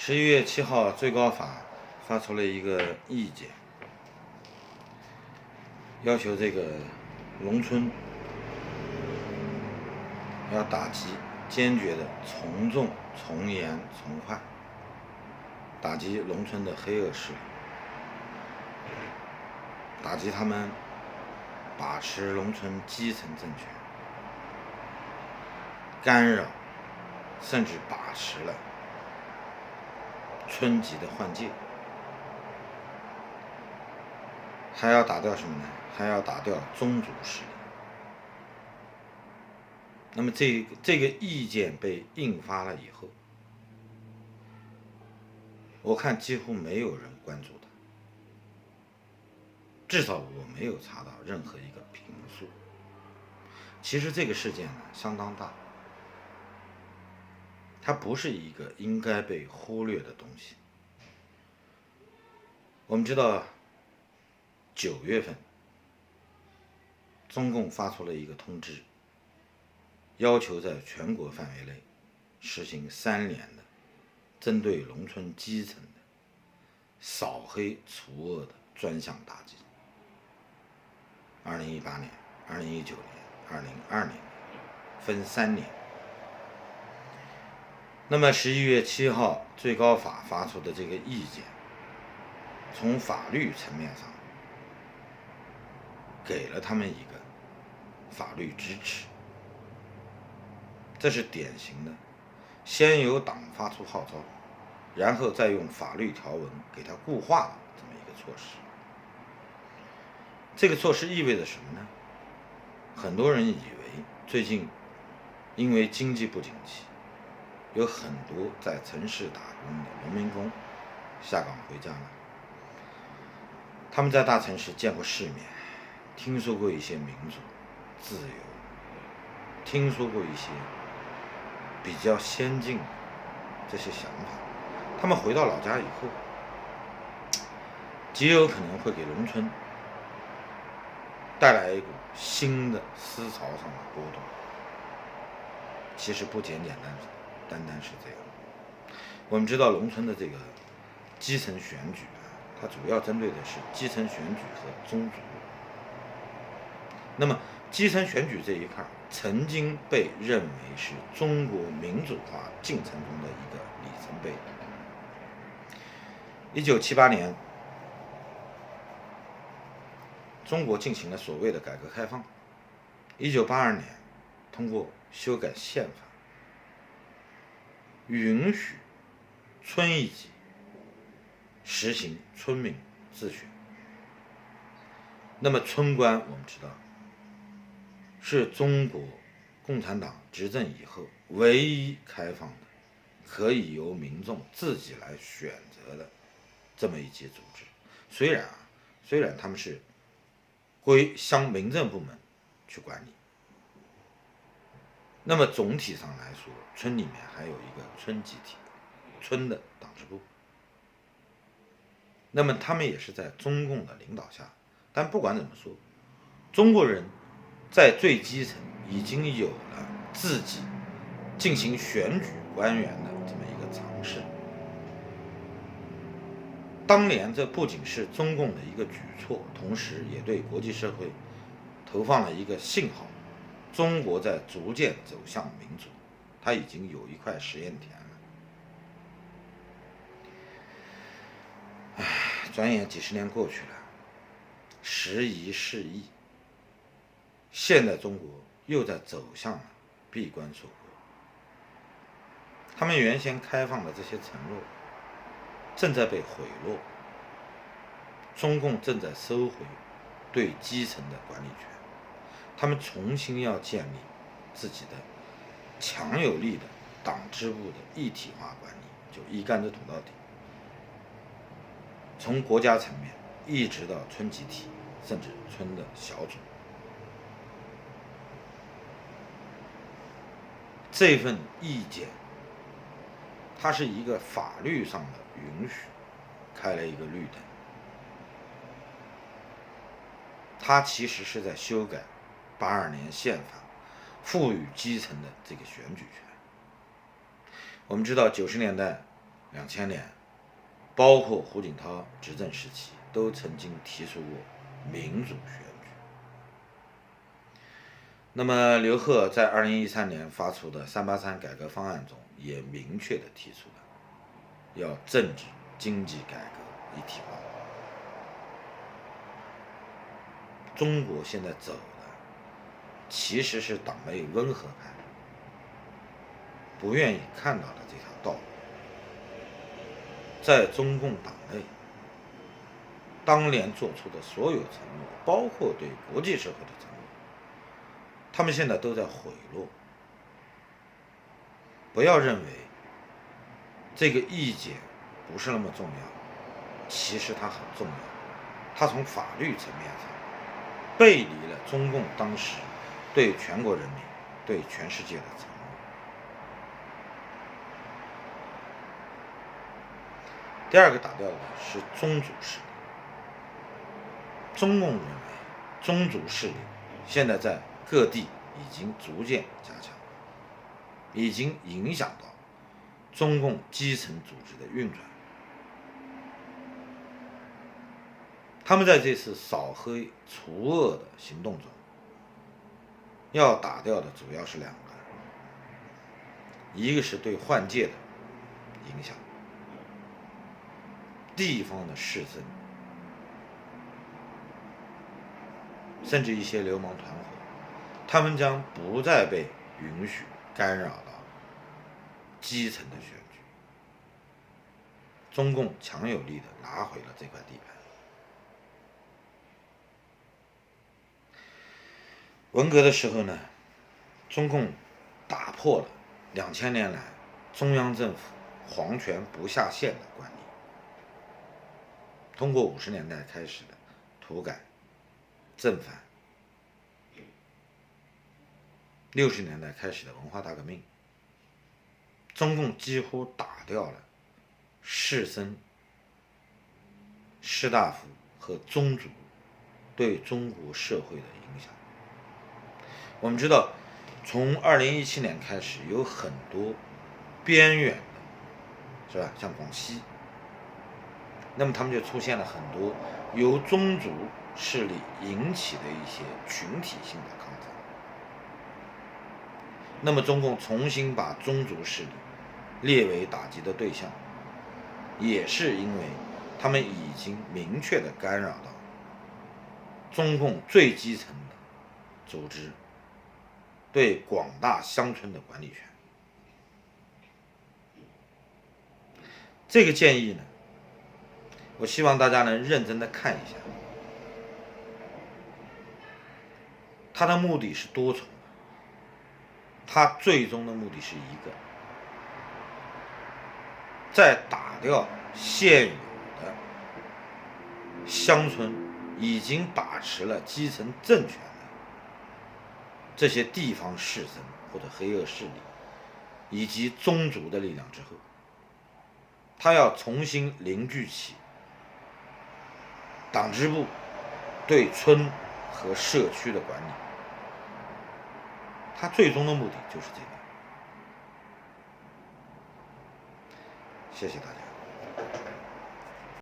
11月7号，最高法发出了一个意见，要求这个农村要打击，坚决的从重、从严、从快，打击农村的黑恶势力，打击他们把持农村基层政权，干扰甚至把持了村级的换届，还要打掉什么呢？还要打掉宗族势力。那么这个意见被印发了以后，我看几乎没有人关注它，至少我没有查到任何一个评述。其实这个事件呢相当大，它不是一个应该被忽略的东西。我们知道9月份中共发出了一个通知，要求在全国范围内实行3年的针对农村基层的扫黑除恶的专项打击。2018年、2019年、2020年分3年。那么11月7号，最高法发出的这个意见，从法律层面上给了他们一个法律支持，这是典型的先由党发出号召，然后再用法律条文给它固化的这么一个措施。这个措施意味着什么呢？很多人以为最近因为经济不景气，有很多在城市打工的农民工下岗回家了，他们在大城市见过世面，听说过一些民主、自由，听说过一些比较先进的这些想法，他们回到老家以后，极有可能会给农村带来一股新的思潮上的波动。其实不单单是这样。我们知道农村的这个基层选举它主要针对的是基层选举和宗族。那么基层选举这一块曾经被认为是中国民主化进程中的一个里程碑。1978年，中国进行了所谓的改革开放。1982年，通过修改宪法，允许村一级实行村民自选。那么村官我们知道是中国共产党执政以后唯一开放的可以由民众自己来选择的这么一级组织。虽然他们是归乡民政部门去管理，那么总体上来说，村里面还有一个村集体，村的党支部。那么他们也是在中共的领导下，但不管怎么说，中国人在最基层已经有了自己进行选举官员的这么一个尝试。当年这不仅是中共的一个举措，同时也对国际社会投放了一个信号，中国在逐渐走向民主，它已经有一块实验田了。转眼几十年过去了，时移世易，现在中国又在走向了闭关锁国。他们原先开放的这些承诺正在被毁落，中共正在收回对基层的管理权，他们重新要建立自己的强有力的党支部的一体化管理，就一竿子捅到底，从国家层面一直到村集体，甚至村的小组。这份意见它是一个法律上的允许，开了一个绿灯。它其实是在修改82年宪法，赋予基层的这个选举权。我们知道90年代2000年，包括胡锦涛执政时期，都曾经提出过民主选举。那么刘鹤在2013年发出的383改革方案中，也明确地提出了要政治经济改革一体化。中国现在走的其实是党内温和派不愿意看到的这条道路。在中共党内，当年做出的所有承诺，包括对国际社会的承诺，他们现在都在毁落。不要认为这个意见不是那么重要，其实它很重要。它从法律层面上背离了中共当时对全国人民、对全世界的承诺。第二个打掉的是宗族势力。中共认为宗族势力现在在各地已经逐渐加强，已经影响到中共基层组织的运转。他们在这次扫黑除恶的行动中，要打掉的主要是两个，一个是对换届的影响，地方的士绅，甚至一些流氓团伙，他们将不再被允许干扰到基层的选举。中共强有力地拿回了这块地盘。文革的时候呢，中共打破了2000年来中央政府皇权不下县的惯例，通过50年代开始的土改、正反，60年代开始的文化大革命，中共几乎打掉了士绅、士大夫和宗族对中国社会的影响。我们知道，从2017年开始，有很多边远的，是吧？像广西，那么他们就出现了很多由宗族势力引起的一些群体性的抗争。那么中共重新把宗族势力列为打击的对象，也是因为他们已经明确地干扰到中共最基层的组织对广大乡村的管理权。这个建议呢，我希望大家能认真的看一下，它的目的是多重的，它最终的目的是一个，在打掉现有的乡村已经把持了基层政权的这些地方士绅或者黑恶势力以及宗族的力量之后，他要重新凝聚起党支部对村和社区的管理，他最终的目的就是这个。谢谢大家。